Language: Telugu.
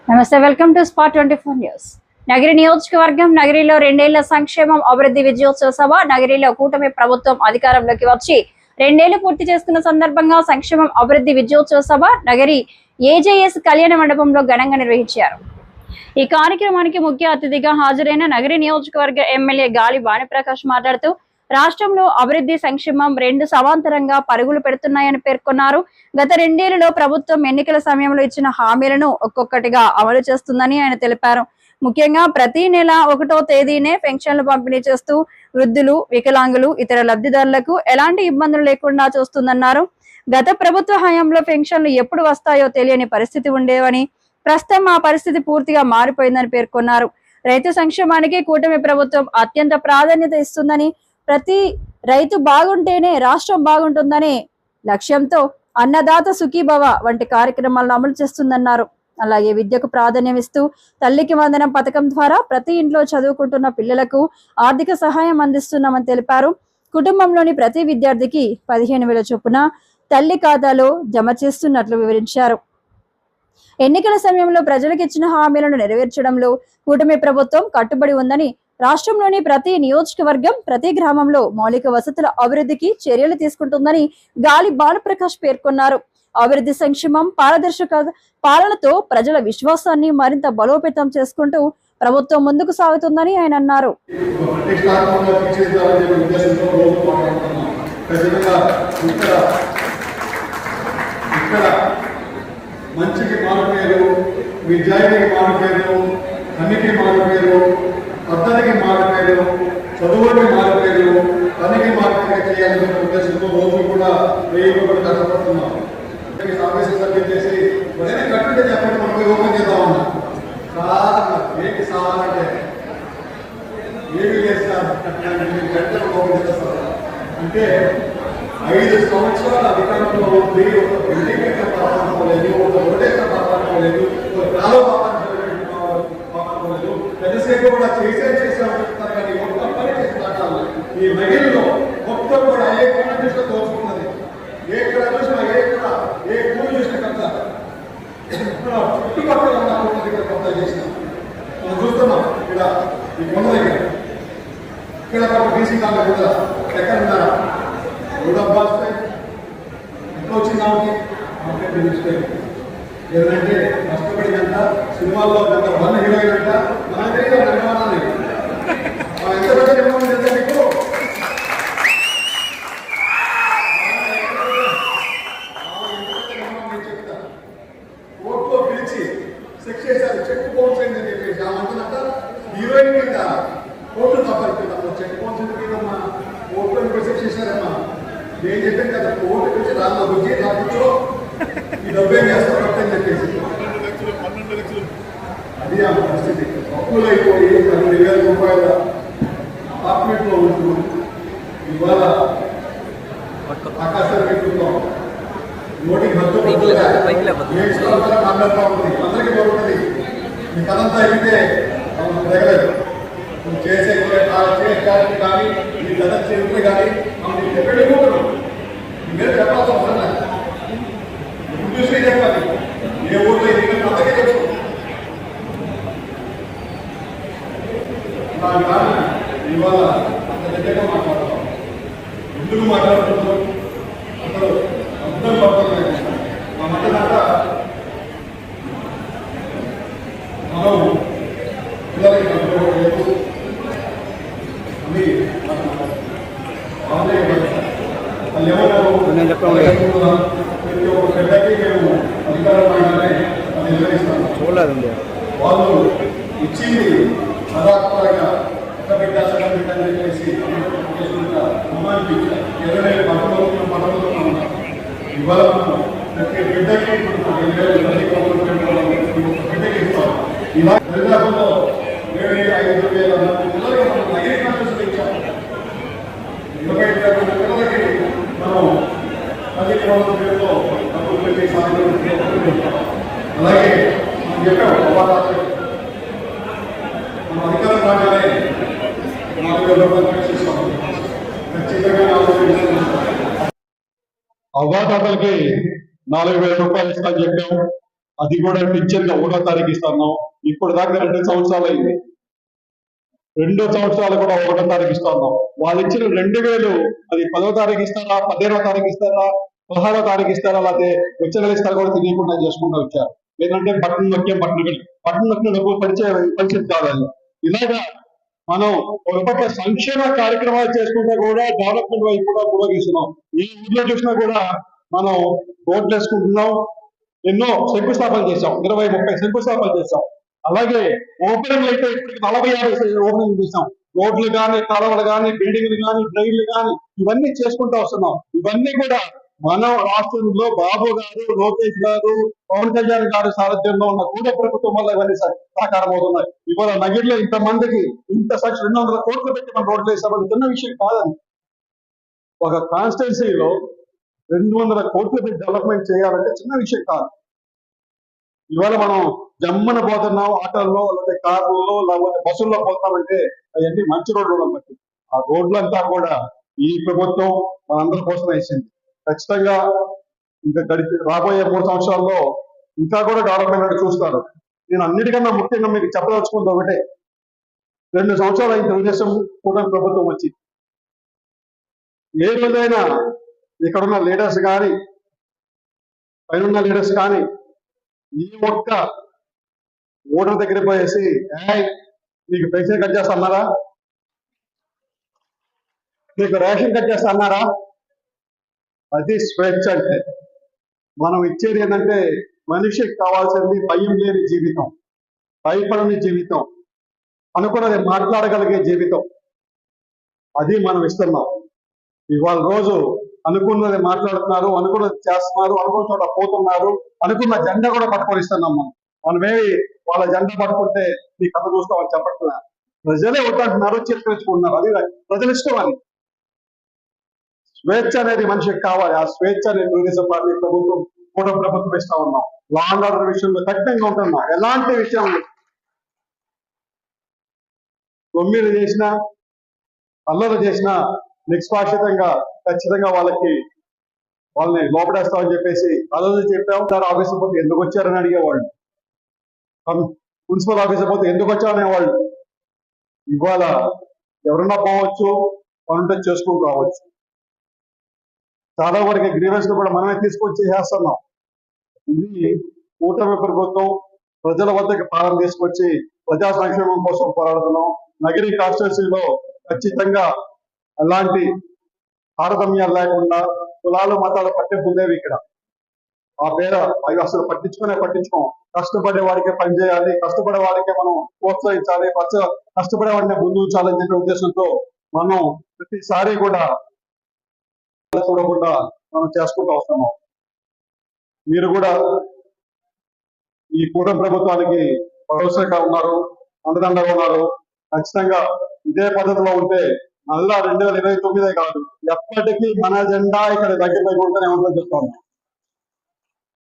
నమస్తే, welcome to spot 24 news. Nagari నియోజకవర్గం నగరిలో 2 ఏళ్ల సంక్షేమం అభివృద్ధి విజయోత్సవ సభ. నగరిలో కూటమి ప్రభుత్వం అధికారంలోకి వచ్చి 2 ఏళ్లు పూర్తి చేసుకున్న సందర్భంగా సంక్షేమం అభివృద్ధి విజయోత్సవ సభ నగరి ఏజేఎస్ కళ్యాణ మండపంలో ఘనంగా నిర్వహించారు. ఈ కార్యక్రమానికి ముఖ్య అతిథిగా హాజరైన నగరి నియోజకవర్గ ఎమ్మెల్యే గాలి భానుప్రకాష్ మాట్లాడుతూ రాష్ట్రంలో అభివృద్ధి సంక్షేమం 2 సమాంతరంగా పరుగులు పెడుతున్నాయని పేర్కొన్నారు. గత 2 ఏళ్లలో ప్రభుత్వం ఎన్నికల సమయంలో ఇచ్చిన హామీలను ఒక్కొక్కటిగా అమలు చేస్తుందని ఆయన తెలిపారు. ముఖ్యంగా ప్రతి నెల 1వ తేదీనే పెన్షన్లు పంపిణీ చేస్తూ వృద్ధులు, వికలాంగులు, ఇతర లబ్ధిదారులకు ఎలాంటి ఇబ్బందులు లేకుండా చూస్తుందన్నారు. గత ప్రభుత్వ హయాంలో పెన్షన్లు ఎప్పుడు వస్తాయో తెలియని పరిస్థితి ఉండేవని, ప్రస్తుతం ఆ పరిస్థితి పూర్తిగా మారిపోయిందని పేర్కొన్నారు. రైతు సంక్షేమానికి కూటమి ప్రభుత్వం అత్యంత ప్రాధాన్యత ఇస్తుందని, ప్రతి రైతు బాగుంటేనే రాష్ట్రం బాగుంటుందనే లక్ష్యంతో అన్నదాత సుఖీభవ వంటి కార్యక్రమాలను అమలు చేస్తుందన్నారు. అలాగే విద్యకు ప్రాధాన్యం ఇస్తూ తల్లికి వందనం పథకం ద్వారా ప్రతి ఇంట్లో చదువుకుంటున్న పిల్లలకు ఆర్థిక సహాయం అందిస్తున్నామని తెలిపారు. కుటుంబంలోని ప్రతి విద్యార్థికి 15,000 చొప్పున తల్లి ఖాతాలో జమ చేస్తున్నట్లు వివరించారు. ఎన్నికల సమయంలో ప్రజలకు ఇచ్చిన హామీలను నెరవేర్చడంలో కూటమి ప్రభుత్వం కట్టుబడి ఉందని, రాష్ట్రంలోని ప్రతి నియోజకవర్గం, ప్రతి గ్రామంలో మౌలిక వసతుల అభివృద్ధికి చర్యలు తీసుకుంటుందని గాలి భానుప్రకాష్ పేర్కొన్నారు. అభివృద్ధి సంక్షేమం పారదర్శక పాలనతో ప్రజల విశ్వాసాన్ని మరింత బలోపేతం చేసుకుంటూ ప్రభుత్వం ముందుకు సాగుతుందని ఆయన అన్నారు. మంచికి మారుపేరు, విద్యార్థికి మారుపేరు, అన్నిటికి మారుపేరు, పద్ధతికి మారుపేరు, చదువుకి మారుపేరు, పనికి మారుపేరు చేయాలనే ఉద్దేశంతో రోజు కూడా 1000 రూపాయలు కష్టపడుతున్నాం. ఆఫీసు సబ్మిట్ చేసి ఎవరైనా కట్టుంటే చెప్పండి, మనం ఓపెన్ చేద్దాం ఉన్నా. సార్ ఏంటి సార్ అంటే ఏమి లేదు సార్, గంటలు ఓపెన్ చేస్తారు అంటే 5 సంవత్సరాల అధికారంలో ఉంది. ఒక బిల్డింగ్ పాపాలేదు, ఒక రోడ్డు పాపాలేదు, ఒక కాలువ పాపాలేదు, పెద్దసేపు కూడా చేశారు చెప్తారు. కానీ మొత్తం పని చేస్తున్నారు. ఈ మహిళలో మొత్తం కూడా ఏ కొన్న చూసినా దోచుకున్నది, ఎక్కడ చూసినా ఏ కూలి చూసినా కబ్జా, చుట్టుపక్కల ఉన్న కొండ దగ్గర కబ్జా చేసినాం. మనం చూస్తున్నాం ఇక్కడ ఈ కొండ దగ్గర, ఇక్కడ ఒక బీసీ కాళ్ళ కూడా ఎక్కడ ఉన్నారా డబ్బాలు ఎట్లా వచ్చిందానికి ఏదంటే కష్టపడినంత సినిమాల్లో గత 100 హీరోయిన్ అంట మన తెలియదు నిర్మాణాన్ని ఎంత నిర్మాణం చేస్తే మీకు చెప్తా. కోర్టులో పిలిచి సెక్స్ చేశారు, చెక్ బౌన్స్ అయిందని చెప్పేసి అంటున్నట్ట హీరోయిన్ మీద కోర్టు తప్ప చెక్ బౌన్స్ ఎందుకమ్మా, కోర్టులో సెక్స్ చేశారమ్మా. నేను చెప్పాను కదా, కోర్టు వచ్చి దానిలో వచ్చి దాంట్లో ఈ డబ్బే వేస్తారు అని చెప్పేసి అది ఆ పరిస్థితి. అప్పులు అయిపోయి 12,000 రూపాయల అపార్ట్మెంట్లో ఉంటూ ఇవాళ ఆకాశాన్ని పెట్టుకుంటాం. నోటికి హద్దు మాట్లాడుతూ ఉంటుంది, అందరికీ బాగుంటుంది. ఈ కథంతా అయితే తగలేదు. చేసే కానీ ఈ కథ చేతులు కానీ వెళ్ళిపోతున్నాం. మీరు చెప్పాల్సిన అవసరం లేదు, చూసి చెప్పాలి. ఏ ఊళ్ళో అందరికీ తెలుసు. దాని కారణం ఇవాళ అంత దగ్గరగా మాట్లాడతాం. ఎందుకు మాట్లాడుతున్నాం అసలు అర్థం పడుతుంది. మా మధ్యనంతా మనం పిల్లలకి అనుకోవట్లేదు అని వాళ్ళు ఎవరు బిడ్డకి మేము అధికారమైనానే అది నిర్వహిస్తాము. చూడలేదండి, వాళ్ళు ఇచ్చింది సదాత్మకంగా ఒక బిడ్డ సగం బిడ్డ అని చెప్పేసి అమ్మాయికి 20 పట్టణంలో ఇవాళ మనం ప్రతి బిడ్డకి బిడ్డకి ఇస్తాం. ఇలా హైదరాబాద్లో 5,000 పిల్లలకి మనం అగ్రికల్చర్ ఇచ్చాము. 22 పిల్లలకి మనం 10 కిలోల పేరుతో డబ్బులు పెట్టి అలాగే మనం చెప్పాము అవాతాలు మనం అధికారం రాగానే 4,000 రూపాయలు పెంచిస్తాం. ఖచ్చితంగా 4,000 అవాతాతలకి 4,000 రూపాయలు ఇస్తామని చెప్పాము. అది కూడా టీచర్ గా 1వ తారీఖు ఇస్తున్నాం. ఇప్పుడు దాకా 2 సంవత్సరాలు అయింది. 2 సంవత్సరాలు కూడా 1వ తారీఖు ఇస్తున్నాం. వాళ్ళు ఇచ్చిన 2000 అది 10వ తారీఖు ఇస్తారా, 15వ తారీఖు ఇస్తారా, 16వ తారీఖు ఇస్తారా, లేకపోతే వచ్చే నెల ఇస్తారా కూడా తెలియకుండా చేసుకుంటూ వచ్చారు. ఏంటంటే బట్టన్ నొక్కిన డబ్బులు పరిస్థితి కాదు అది. ఇలాగా మనం ఒక పక్క సంక్షేమ కార్యక్రమాలు చేసుకుంటే కూడా డెవలప్మెంట్ వైపు కూడా పురోగిస్తున్నాం. ఈ ఊర్లో చూసినా కూడా మనం రోడ్లు వేసుకుంటున్నాం, ఎన్నో శంకుస్థాపన చేశాం, 20-30 శంకుస్థాపన చేశాం. అలాగే ఓపెనింగ్ అయితే ఇప్పటికి 40-50 ఓపెనింగ్ చేశాం. రోడ్లు కానీ, కాలువలు కానీ, బిల్డింగ్లు కానీ, డ్రైన్లు కానీ ఇవన్నీ చేసుకుంటూ వస్తున్నాం. ఇవన్నీ కూడా మన రాష్ట్రంలో బాబు గారు, లోకేష్ గారు, పవన్ కళ్యాణ్ గారి సారథ్యంలో ఉన్న కూడ ప్రభుత్వం వల్ల ఇవన్నీ సాకారం అవుతున్నాయి. ఇవాళ నగిరిలో ఇంతమందికి ఇంత 200 కోట్లు పెట్టి మనం రోడ్లు వేసామని చిన్న విషయం కాదని. ఒక కాన్స్టిట్యున్సీలో 200 కోట్లు పెట్టి డెవలప్మెంట్ చేయాలంటే చిన్న విషయం కాదు. ఇవాళ మనం జమ్మన పోతున్నాం ఆటోల్లో, లేకపోతే కార్లలో, లేకపోతే బస్సుల్లో పోతామంటే అవన్నీ మంచి రోడ్లు బట్టి ఆ రోడ్లంతా కూడా ఈ ప్రభుత్వం మనందరి కోసం వేసింది. ఖచ్చితంగా ఇంకా రాబోయే 3 సంవత్సరాల్లో ఇంకా కూడా డెవలప్మెంట్ చూస్తారు. నేను అన్నిటికన్నా ముఖ్యంగా మీకు చెప్పదలుచుకుంది ఒకటే, 2 సంవత్సరాలు అయిన తెలుగుదేశం కూటమి ప్రభుత్వం వచ్చి ఏ రోజైనా ఇక్కడున్న లీడర్స్ కానీ, పైన లీడర్స్ కానీ ఈ ఒక్క ఓటర్ దగ్గర పోయేసి నీకు పెన్షన్ కట్ చేస్తా అన్నారా, నీకు రేషన్ కట్ చేస్తా అన్నారా? అది స్వేచ్ఛ అంటే. మనం ఇచ్చేది ఏంటంటే మనిషికి కావాల్సింది భయం లేని జీవితం, భయపడని జీవితం, అనుకున్నది మాట్లాడగలిగే జీవితం. అది మనం ఇస్తున్నాం. ఇవాళ రోజు అనుకున్నది మాట్లాడుతున్నారు, అనుకున్నది చేస్తున్నారు, అనుకున్న చోట పోతున్నారు, అనుకున్న జెండా కూడా పట్టుకొని ఇస్తున్నాం. మనమేమి వాళ్ళ జెండా పట్టుకుంటే నీ కథ చూస్తామని చెప్పట్లేదు. ప్రజలే వద్దంటున్నారు, చిత్రించుకుంటున్నారు. అది ప్రజల ఇష్టం అని. స్వేచ్ఛ అనేది మనిషికి కావాలి. ఆ స్వేచ్ఛ అనేది తెలుగుదేశం పార్టీ ప్రభుత్వం, కూటమి ప్రభుత్వం ఇస్తా ఉన్నాం. లా అండ్ ఆర్డర్ విషయంలో కఠినంగా ఉంటున్నాం. ఎలాంటి విషయం తొమ్మిది చేసినా, అల్లరి చేసినా నిష్పాక్షితంగా ఖచ్చితంగా వాళ్ళని లోపడేస్తామని చెప్పేసి అల్లరి చెప్పాం. ఆఫీసు పోతే ఎందుకు వచ్చారని అడిగేవాళ్ళు, మున్సిపల్ ఆఫీసు పోతే ఎందుకు వచ్చారనేవాళ్ళు. ఇవాళ ఎవరన్నా పోవచ్చు, పనుంటే చేసుకుంటూ రావచ్చు. చాలా వరకు గ్రీవెన్స్ కూడా మనమే తీసుకొచ్చి చేస్తున్నాం. ఇది కూటమి ప్రభుత్వం ప్రజల వద్దకు పాలన తీసుకొచ్చి ప్రజా సంక్షేమం కోసం పోరాడుతున్నాం. నగరీ కాన్స్టిట్యూన్సీలో ఖచ్చితంగా అలాంటి తారతమ్యాలు లేకుండా కులాలు మతాలు పట్టింపు లేవు ఇక్కడ. ఆ పేర అవి అసలు పట్టించుకోం. కష్టపడే వాడికే పనిచేయాలి, కష్టపడే వాడికే మనం ప్రోత్సహించాలి, కష్టపడే వాడిని ముందు ఉంచాలని చెప్పే ఉద్దేశంతో మనం ప్రతిసారి కూడా చూడకుండా మనం చేసుకుంటూ వస్తున్నాం. మీరు కూడా ఈ కూటమి ప్రభుత్వానికి భరోసాగా ఉన్నారు, అండదండగా ఉన్నారు. ఖచ్చితంగా ఇదే పద్ధతిలో ఉంటే మళ్ళా 2029 కాదు, ఎప్పటికీ మన జెండా ఇక్కడ దగ్గర ఉంటూనే ఉంటుందని చెప్తాను.